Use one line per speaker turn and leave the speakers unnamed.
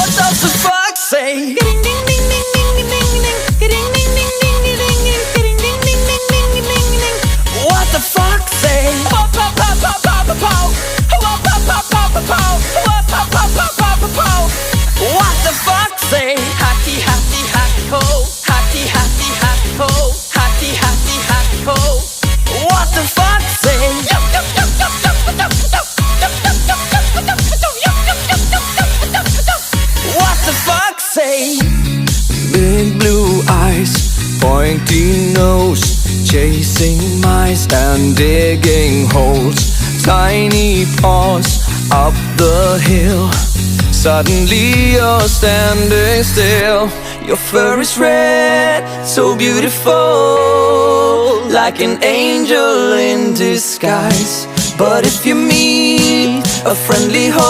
What does the fox say? What the fox say? What the fox say? Happy, happy, happy ho. Happy, happy, happy ho. Happy, happy, happy ho. What the fox say? What the fox say? Big blue eyes, pointy nose, chasing mice and digging holes. Tiny paws up the hill. Suddenly you're standing still. Your fur is red, so beautiful, like an angel in disguise. But if you meet a friendly